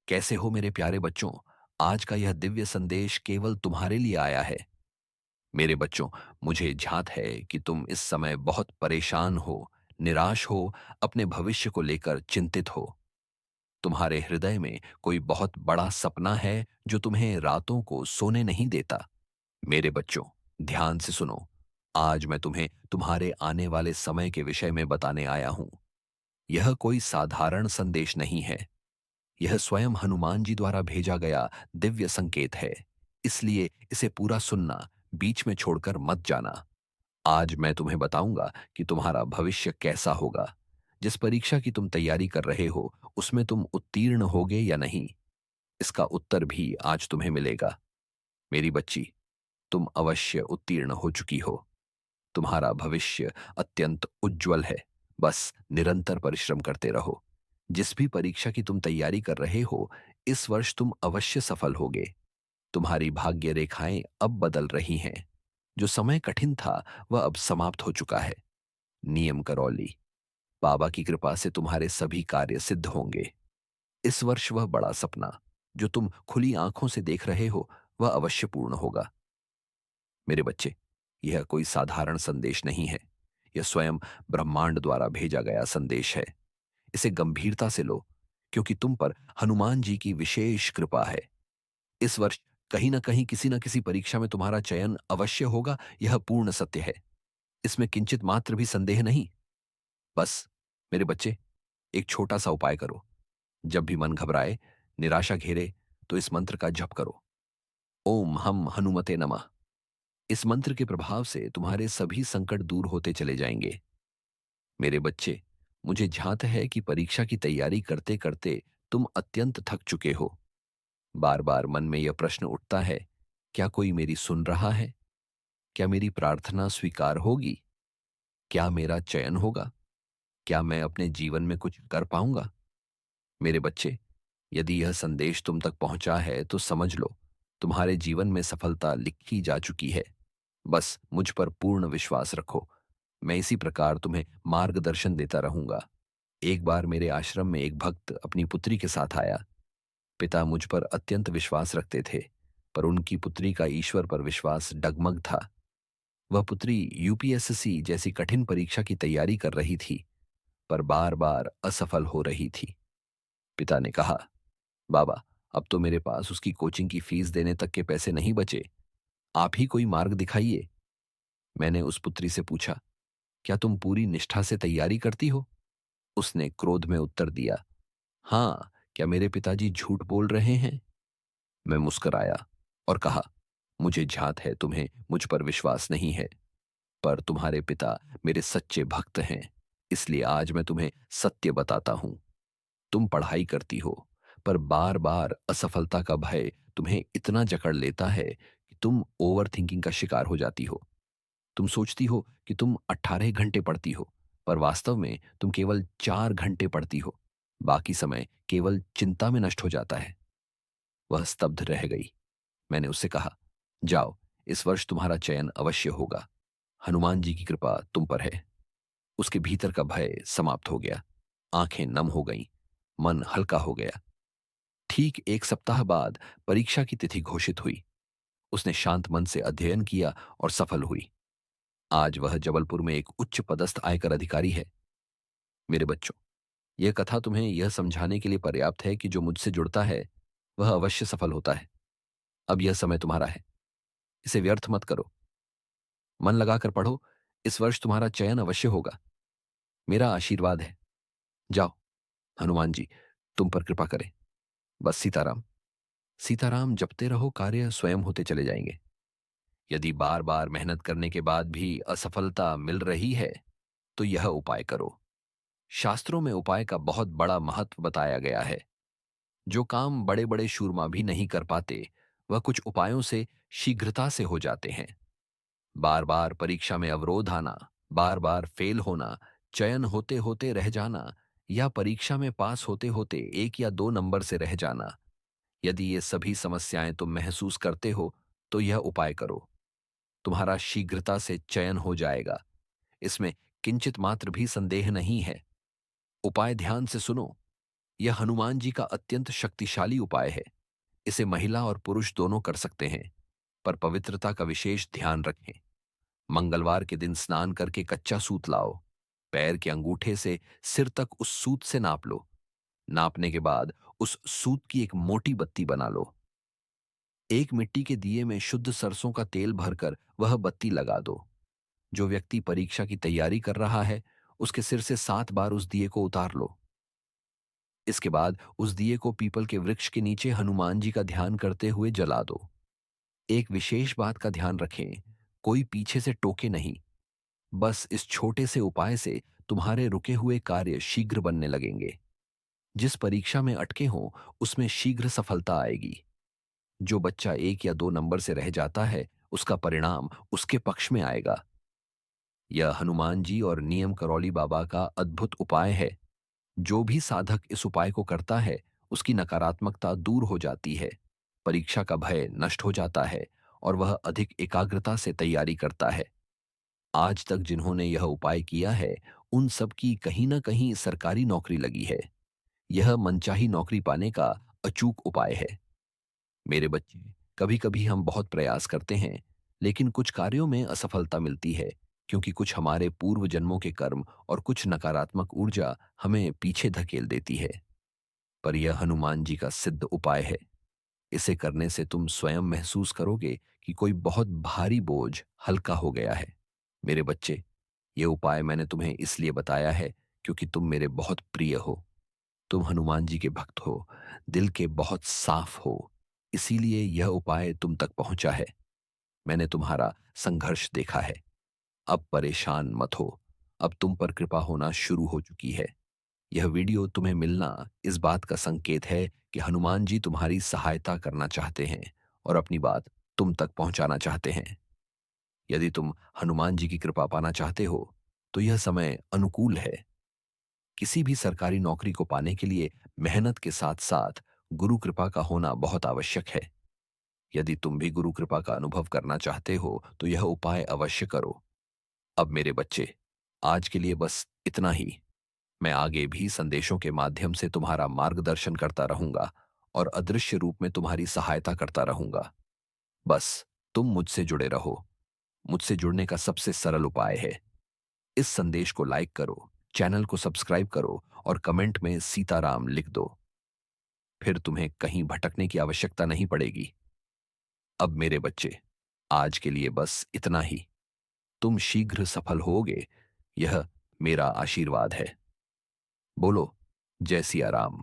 कैसे हो मेरे प्यारे बच्चों? आज का यह दिव्य संदेश केवल तुम्हारे लिए आया है। मेरे बच्चों, मुझे झात है कि तुम इस समय बहुत परेशान हो, निराश हो, अपने भविष्य को लेकर चिंतित हो। तुम्हारे हृदय में कोई बहुत बड़ा सपना है जो तुम्हें रातों को सोने नहीं देता। मेरे बच्चों, ध्यान से सुनो। आज मैं तुम्हें तुम्हारे आने वाले समय के विषय में बताने आया हूं। यह कोई साधारण संदेश नहीं है। यह स्वयं हनुमान जी द्वारा भेजा गया दिव्य संकेत है। इसलिए इसे पूरा सुनना, बीच में छोड़कर मत जाना। आज मैं तुम्हें बताऊंगा कि तुम्हारा भविष्य कैसा होगा। जिस परीक्षा की तुम तैयारी कर रहे हो, उसमें तुम उत्तीर्ण होगे या नहीं, इसका उत्तर भी आज तुम्हें मिलेगा। मेरी बच्ची, तुम अवश्य उत्तीर्ण हो चुकी हो। तुम्हारा भविष्य अत्यंत उज्जवल है। बस निरंतर परिश्रम करते रहो। जिस भी परीक्षा की तुम तैयारी कर रहे हो, इस वर्ष तुम अवश्य सफल होगे। तुम्हारी भाग्य रेखाएं अब बदल रही हैं। जो समय कठिन था, वह अब समाप्त हो चुका है। नियम करौली, बाबा की कृपा से तुम्हारे सभी कार्य सिद्ध होंगे। इस वर्ष वह बड़ा सपना जो तुम खुली आंखों से देख रहे हो, वह अवश्य पूर्ण होगा। मेरे बच्चे, यह कोई साधारण संदेश नहीं है। यह स्वयं ब्रह्मांड द्वारा भेजा गया संदेश है। इसे गंभीरता से लो, क्योंकि तुम पर हनुमान जी की विशेष कृपा है। इस वर्ष कहीं ना कहीं, किसी न किसी परीक्षा में तुम्हारा चयन अवश्य होगा। यह पूर्ण सत्य है। इसमें किंचित मात्र भी संदेह नहीं। बस मेरे बच्चे, एक छोटा सा उपाय करो। जब भी मन घबराए, निराशा घेरे, तो इस मंत्र का जप करो। ओम हम हनुमते नमः। इस मंत्र के प्रभाव से तुम्हारे सभी संकट दूर होते चले जाएंगे। मेरे बच्चे, मुझे झांत है कि परीक्षा की तैयारी करते करते तुम अत्यंत थक चुके हो। बार बार मन में यह प्रश्न उठता है, क्या कोई मेरी सुन रहा है? क्या मेरी प्रार्थना स्वीकार होगी? क्या मेरा चयन होगा? क्या मैं अपने जीवन में कुछ कर पाऊंगा? मेरे बच्चे, यदि यह संदेश तुम तक पहुंचा है तो समझ लो, तुम्हारे जीवन में सफलता लिखी जा चुकी है। बस मुझ पर पूर्ण विश्वास रखो। मैं इसी प्रकार तुम्हें मार्गदर्शन देता रहूंगा। एक बार मेरे आश्रम में एक भक्त अपनी पुत्री के साथ आया। पिता मुझ पर अत्यंत विश्वास रखते थे, पर उनकी पुत्री का ईश्वर पर विश्वास डगमग था। वह पुत्री यूपीएससी जैसी कठिन परीक्षा की तैयारी कर रही थी, पर बार बार असफल हो रही थी। पिता ने कहा, बाबा, अब तो मेरे पास उसकी कोचिंग की फीस देने तक के पैसे नहीं बचे। आप ही कोई मार्ग दिखाइए। मैंने उस पुत्री से पूछा, क्या तुम पूरी निष्ठा से तैयारी करती हो? उसने क्रोध में उत्तर दिया, हाँ। क्या मेरे पिताजी झूठ बोल रहे हैं? मैं मुस्कुराया और कहा, मुझे झात है तुम्हें मुझ पर विश्वास नहीं है, पर तुम्हारे पिता मेरे सच्चे भक्त हैं। इसलिए आज मैं तुम्हें सत्य बताता हूं। तुम पढ़ाई करती हो, पर बार बार असफलता का भय तुम्हें इतना जकड़ लेता है कि तुम ओवर थिंकिंग का शिकार हो जाती हो। तुम सोचती हो कि तुम 18 घंटे पढ़ती हो, पर वास्तव में तुम केवल 4 घंटे पढ़ती हो। बाकी समय केवल चिंता में नष्ट हो जाता है। वह स्तब्ध रह गई। मैंने उससे कहा, जाओ, इस वर्ष तुम्हारा चयन अवश्य होगा। हनुमान जी की कृपा तुम पर है। उसके भीतर का भय समाप्त हो गया। आंखें नम हो गईं, मन हल्का हो गया। ठीक 1 सप्ताह बाद परीक्षा की तिथि घोषित हुई। उसने शांत मन से अध्ययन किया और सफल हुई। आज वह जबलपुर में एक उच्च पदस्थ आयकर अधिकारी है। मेरे बच्चों, यह कथा तुम्हें यह समझाने के लिए पर्याप्त है कि जो मुझसे जुड़ता है, वह अवश्य सफल होता है। अब यह समय तुम्हारा है। इसे व्यर्थ मत करो। मन लगाकर पढ़ो। इस वर्ष तुम्हारा चयन अवश्य होगा। मेरा आशीर्वाद है। जाओ, हनुमान जी तुम पर कृपा करें। बस सीताराम। सीताराम जपते रहो, कार्य स्वयं होते चले जाएंगे। यदि बार बार मेहनत करने के बाद भी असफलता मिल रही है, तो यह उपाय करो। शास्त्रों में उपाय का बहुत बड़ा महत्व बताया गया है। जो काम बड़े बड़े शूरमा भी नहीं कर पाते, वह कुछ उपायों से शीघ्रता से हो जाते हैं। बार बार परीक्षा में अवरोध आना, बार बार फेल होना, चयन होते होते रह जाना, या परीक्षा में पास होते होते 1 या 2 नंबर से रह जाना, यदि ये सभी समस्याएं तुम महसूस करते हो, तो यह उपाय करो। तुम्हारा शीघ्रता से चयन हो जाएगा। इसमें किंचित मात्र भी संदेह नहीं है। उपाय ध्यान से सुनो। यह हनुमान जी का अत्यंत शक्तिशाली उपाय है। इसे महिला और पुरुष दोनों कर सकते हैं, पर पवित्रता का विशेष ध्यान रखें। मंगलवार के दिन स्नान करके कच्चा सूत लाओ। पैर के अंगूठे से सिर तक उस सूत से नाप लो। नापने के बाद उस सूत की एक मोटी बत्ती बना लो। एक मिट्टी के दिए में शुद्ध सरसों का तेल भरकर वह बत्ती लगा दो। जो व्यक्ति परीक्षा की तैयारी कर रहा है, उसके सिर से 7 बार उस दिए को उतार लो। इसके बाद उस दिए को पीपल के वृक्ष के नीचे हनुमान जी का ध्यान करते हुए जला दो। एक विशेष बात का ध्यान रखें, कोई पीछे से टोके नहीं। बस इस छोटे से उपाय से तुम्हारे रुके हुए कार्य शीघ्र बनने लगेंगे। जिस परीक्षा में अटके हो, उसमें शीघ्र सफलता आएगी। जो बच्चा 1 या 2 नंबर से रह जाता है, उसका परिणाम उसके पक्ष में आएगा। यह हनुमान जी और नियम करौली बाबा का अद्भुत उपाय है। जो भी साधक इस उपाय को करता है, उसकी नकारात्मकता दूर हो जाती है, परीक्षा का भय नष्ट हो जाता है और वह अधिक एकाग्रता से तैयारी करता है। आज तक जिन्होंने यह उपाय किया है, उन सब की कहीं ना कहीं सरकारी नौकरी लगी है। यह मनचाही नौकरी पाने का अचूक उपाय है। मेरे बच्चे, कभी कभी हम बहुत प्रयास करते हैं, लेकिन कुछ कार्यों में असफलता मिलती है, क्योंकि कुछ हमारे पूर्व जन्मों के कर्म और कुछ नकारात्मक ऊर्जा हमें पीछे धकेल देती है। पर यह हनुमान जी का सिद्ध उपाय है। इसे करने से तुम स्वयं महसूस करोगे कि कोई बहुत भारी बोझ हल्का हो गया है। मेरे बच्चे, ये उपाय मैंने तुम्हें इसलिए बताया है क्योंकि तुम मेरे बहुत प्रिय हो। तुम हनुमान जी के भक्त हो, दिल के बहुत साफ हो। इसीलिए यह उपाय तुम तक पहुंचा है। मैंने तुम्हारा संघर्ष देखा है। अब परेशान मत हो। अब तुम पर कृपा होना शुरू हो चुकी है। यह वीडियो तुम्हें मिलना इस बात का संकेत है कि हनुमान जी तुम्हारी सहायता करना चाहते हैं और अपनी बात तुम तक पहुंचाना चाहते हैं। यदि तुम हनुमान जी की कृपा पाना चाहते हो, तो यह समय अनुकूल है। किसी भी सरकारी नौकरी को पाने के लिए मेहनत के साथ साथ गुरु कृपा का होना बहुत आवश्यक है। यदि तुम भी गुरु कृपा का अनुभव करना चाहते हो, तो यह उपाय अवश्य करो। अब मेरे बच्चे, आज के लिए बस इतना ही। मैं आगे भी संदेशों के माध्यम से तुम्हारा मार्गदर्शन करता रहूंगा और अदृश्य रूप में तुम्हारी सहायता करता रहूंगा। बस तुम मुझसे जुड़े रहो। मुझसे जुड़ने का सबसे सरल उपाय है, इस संदेश को लाइक करो, चैनल को सब्सक्राइब करो और कमेंट में सीताराम लिख दो। फिर तुम्हें कहीं भटकने की आवश्यकता नहीं पड़ेगी। अब मेरे बच्चे, आज के लिए बस इतना ही। तुम शीघ्र सफल होगे, यह मेरा आशीर्वाद है। बोलो जय सिया राम।